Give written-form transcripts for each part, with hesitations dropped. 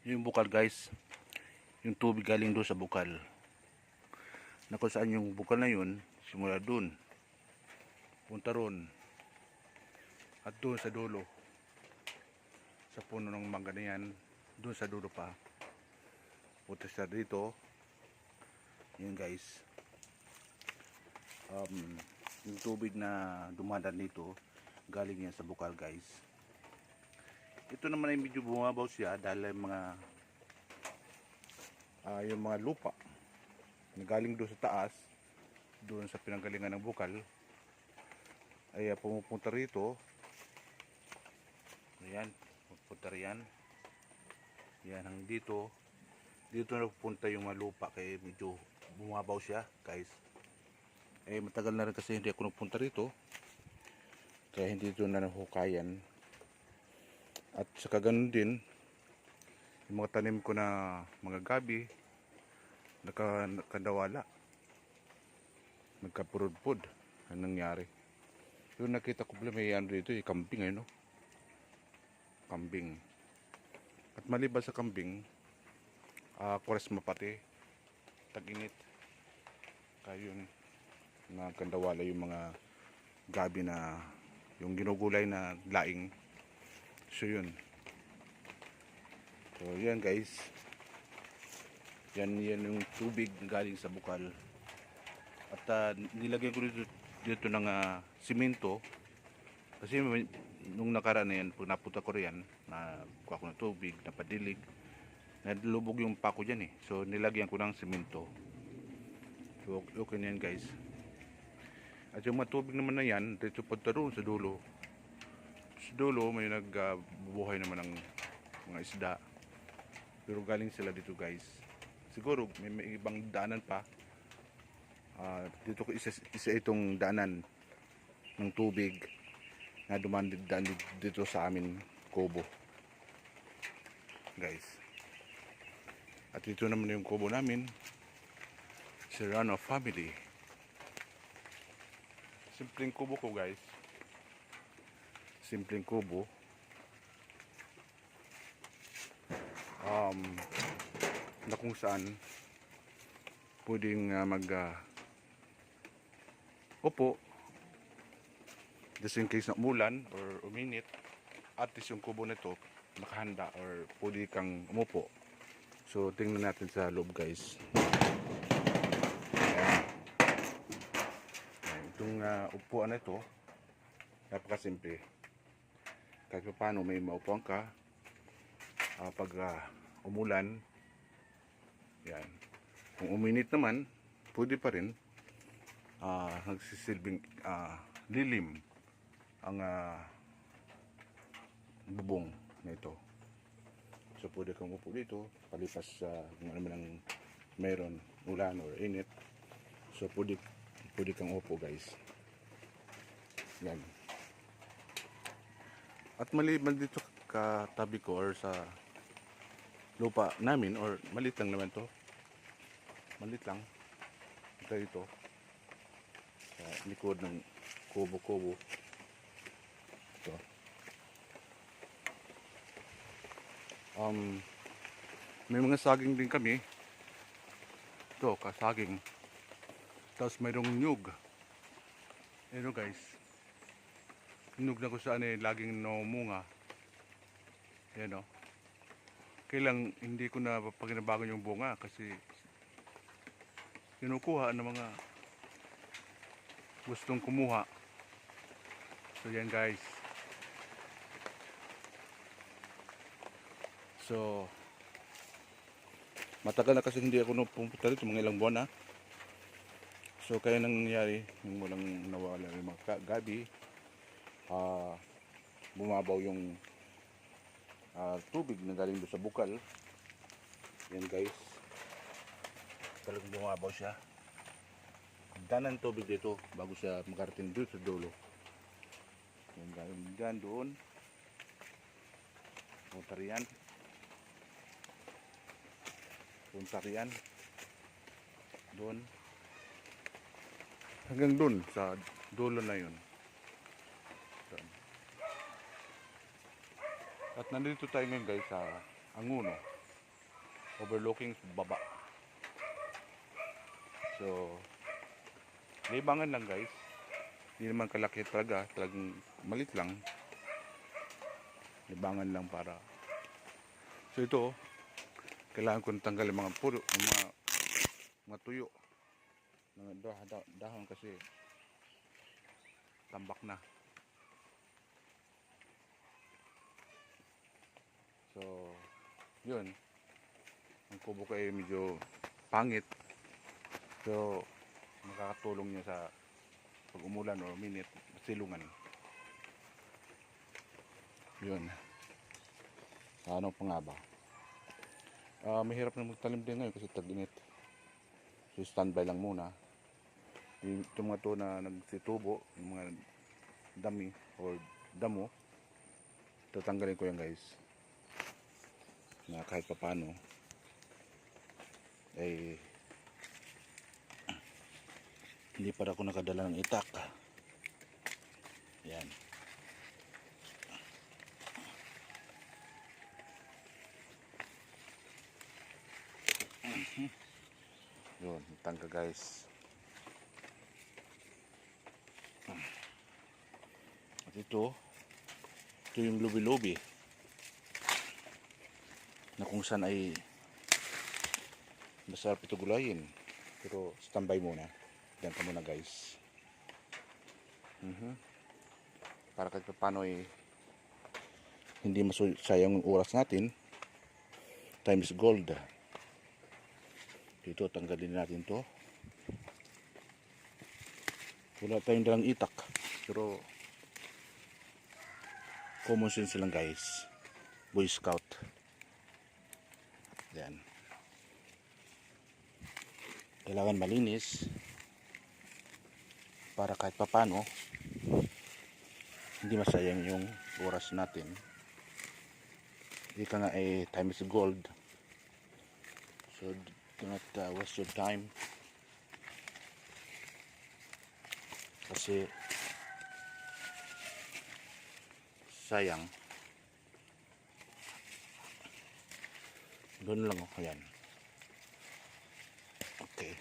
Yung bukal guys, yung tubig galing doon sa bukal. Na kung saan yung bukal na yun, simula doon. Punta ron. At doon sa dulo. Sa puno ng mangga na yan, doon sa dulo pa. Punta siya dito. Yun guys. Yung tubig na dumadaan dito, galing yan sa bukal guys. Ito naman ay medyo bumabaw siya dahil yung mga lupa na galing doon sa taas, doon sa pinanggalingan ng bukal, ay pumupunta rito. Ayan, pupunta riyan. Yan, hanggang dito. Dito na pupunta yung mga lupa, kaya medyo bumabaw siya guys. Matagal na rin kasi hindi ako nagpunta rito, kaya hindi dito na nahukayan. At saka ganun din, yung mga tanim ko na mga gabi, nakadawala. Nagkapurod-pud. Anong nangyari? Yung nakita ko pala may ano dito, kambing no? Kambing. At maliban sa kambing, Kwaresma pati, tag-init. Kaya yun, nakadawala yung mga gabi na, yung ginugulay na laing. So yun. So yan guys. Yan yung tubig galing sa bukal. At nilagyan ko dito ng simento. Kasi nung nakaraan na yan, pag napunta ko riyan, nakuha ko ng tubig, napadilig, nalubog yung pako dyan So nilagyan ko ng simento. So okay na yan guys. At yung mga tubig naman na yan, dito punta doon sa dulo. Sa dulo may nagbubuhay naman ng mga isda, pero galing sila dito guys. Siguro may ibang daanan pa. Dito ko isa itong daanan ng tubig na dumadaan dito sa amin kubo guys. At dito naman yung kubo namin, Serrano family. Simpleng kubo ko guys, simpleng kubo. Na kung saan pwedeng upo just in case na umulan or uminit. At least yung kubo nito nakahanda or pwede kang umupo. So tingnan natin sa loob guys. Itong upuan na ito, napakasimple. Kahit paano may maupuan ka pag umulan. Yan. Kung uminit naman, pwede pa rin. Nagsisilbing lilim ang bubong na ito. So pwede kang upo dito palipas sa kung ano man ang meron, ulan or init. So pwede kang upo guys. Yan. At maliban dito katabi ko or sa lupa namin, or malit lang naman to. Malit lang. Ito sa likod ng kubo-kubo. Ito. May mga saging din kami. Ito, kasaging. Tapos mayroong nyug. Ito guys. Nyug na kung saan laging namunga. Yan Kailang hindi ko na paginabagan yung bunga kasi kinukuha ng mga gustong kumuha. So yan guys. So matagal na kasi hindi ako pumunta dito, mga ilang buwan na. So kaya nangyayari yung walang nawala yung mga gabi, bumabaw yung tubig na galing doon sa bukal. Yan guys, talagang bumabaw siya. Danan tubig dito bago siya makarating doon sa dulo. Yan galing dyan doon, punta riyan doon hanggang doon sa dulo na yun. At nandito tayo ngayon guys sa Anguno. overlooking baba. So libangan lang guys, hindi naman kalaki talaga, talagang malit lang, libangan lang para. So ito, kailangan ko tanggal yung mga puro, yung mga tuyo ng dahon kasi tambak na. So yun, ang kubo ko ay medyo pangit, so makakatulong niya sa pag umulan o minit, silungan. Yun, ano pa nga ba, mahirap na magtalim din ngayon kasi tag-init. So standby lang muna. Ito mga to na nagsitubo, yung mga dami or damo, tatanggalin ko yan guys, na kahit papano ay hindi para ako nakadala ng itak. Yan. Yun, tangga guys. At ito yung lubi-lubi na kung saan ay masarap ito gulayin. Pero standby muna. Diyan ka muna guys. Para kahit paano ay hindi masayang yung oras natin. Time is gold. Dito tanggalin natin to. Wala tayong dalang itak, pero common sense lang guys. Boy Scout. Yan. Kailangan malinis para kahit papano hindi masayang yung oras natin. Hindi ka nga time is gold. So do not waste your time. Kasi sayang. Doon lang ako yan. Okay.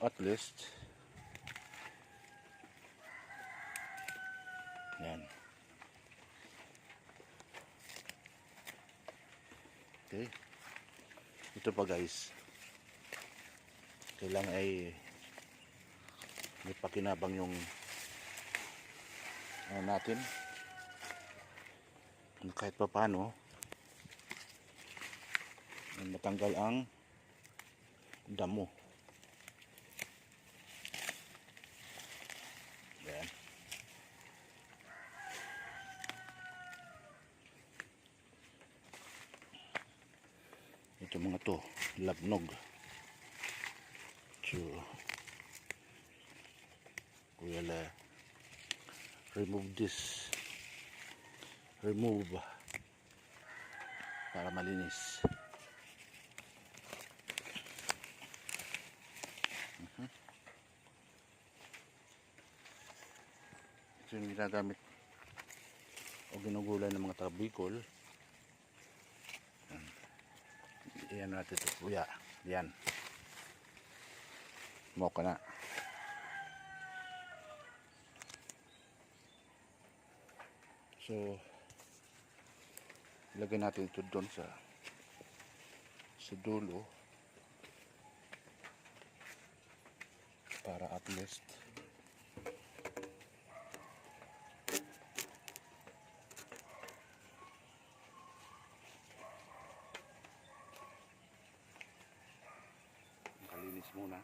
At least yan. Okay. Ito pa guys. Kailangan ay may pakinabang yung natin. Kahit pa paano matanggal ang damo. Yan. Ito mga to, labnog. So we'll remove this. Remove para malinis. Ito yung ginagamit o ginugulay ng mga taga Bicol. Iyan natin ito. Kuya, yan. Mo ka na. So ilagay natin ito doon sa dulo para at least makalinis muna.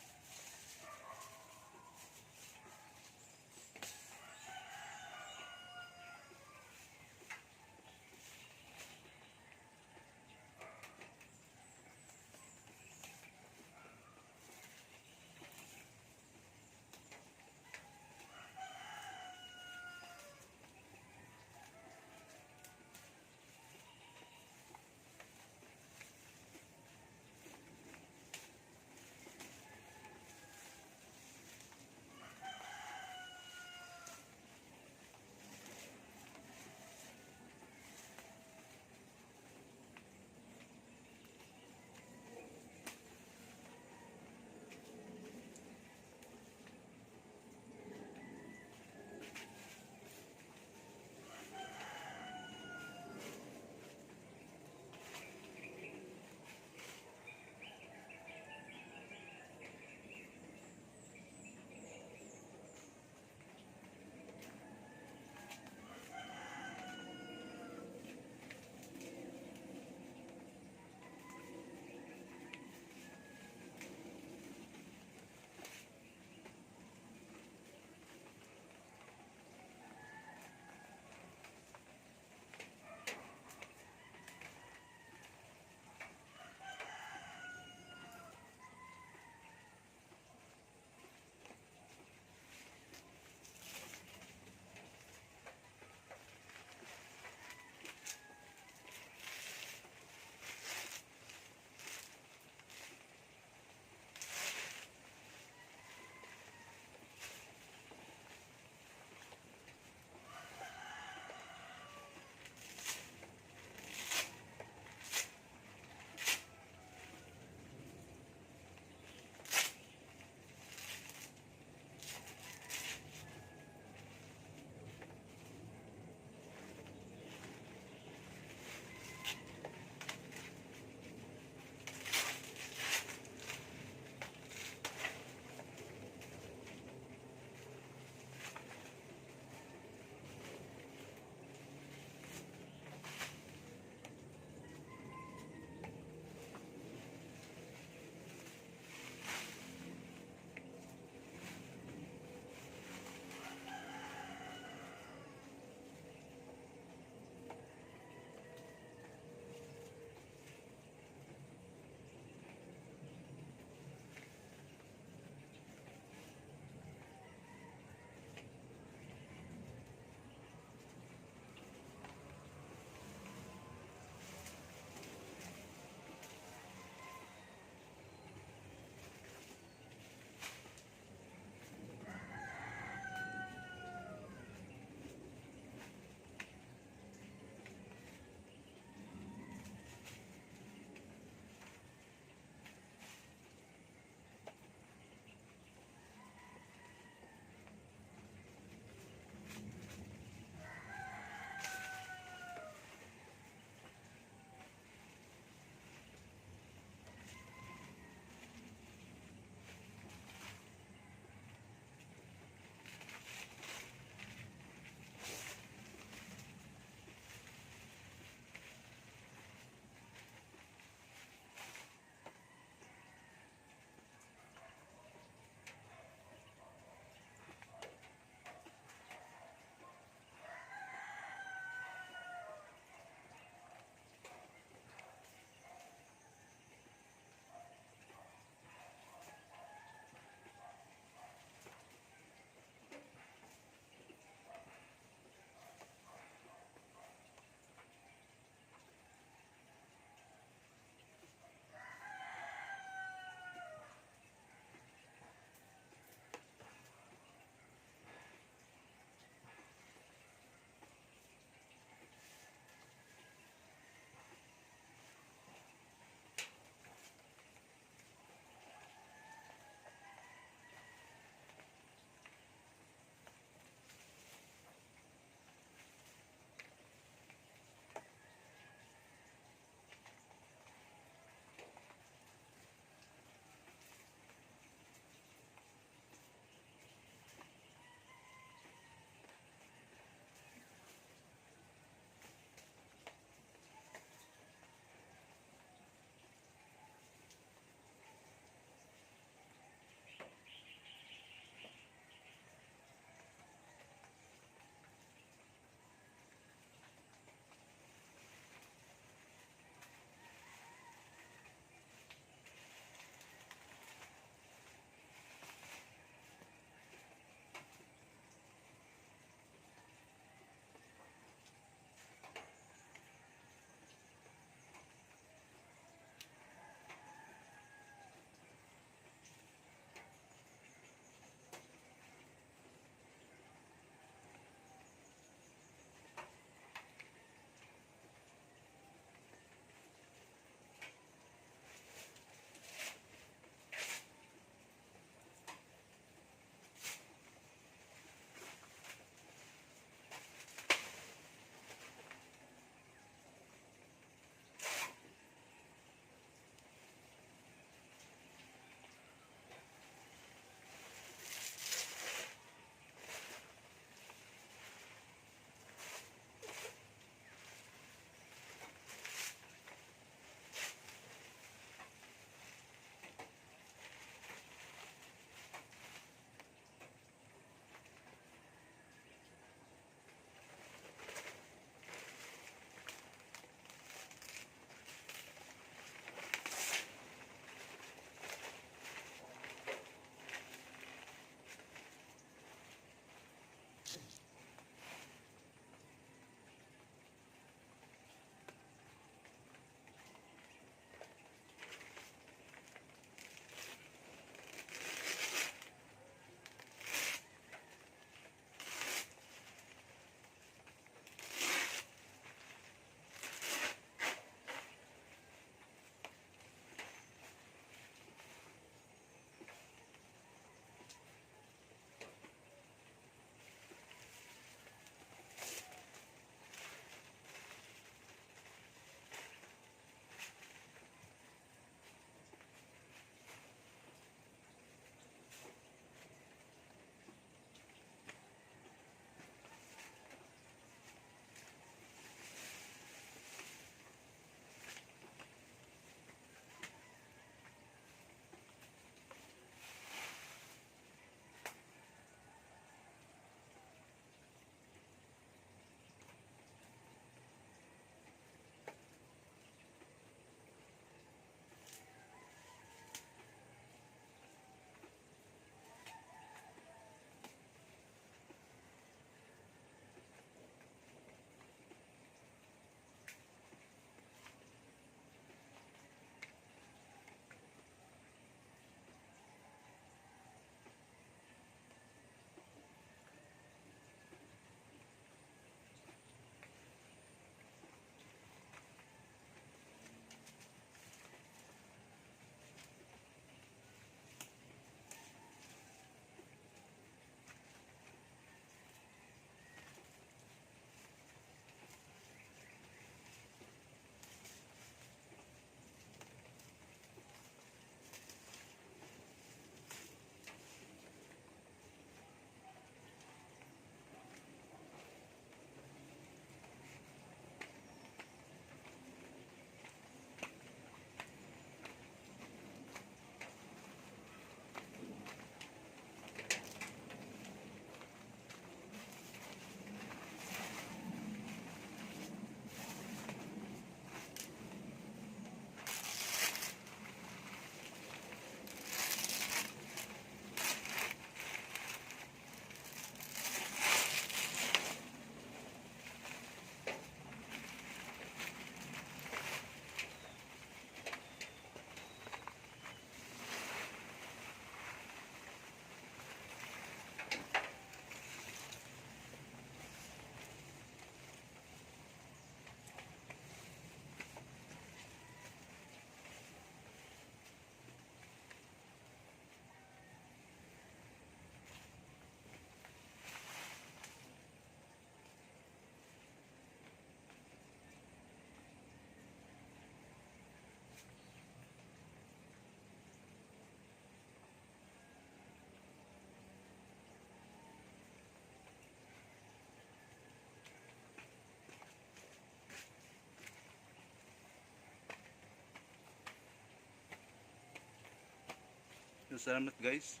So, salamat guys.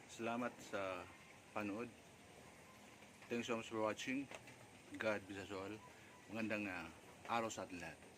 Salamat sa panood. Thanks so much for watching. God bless us all. Magandang araw sa atin lahat.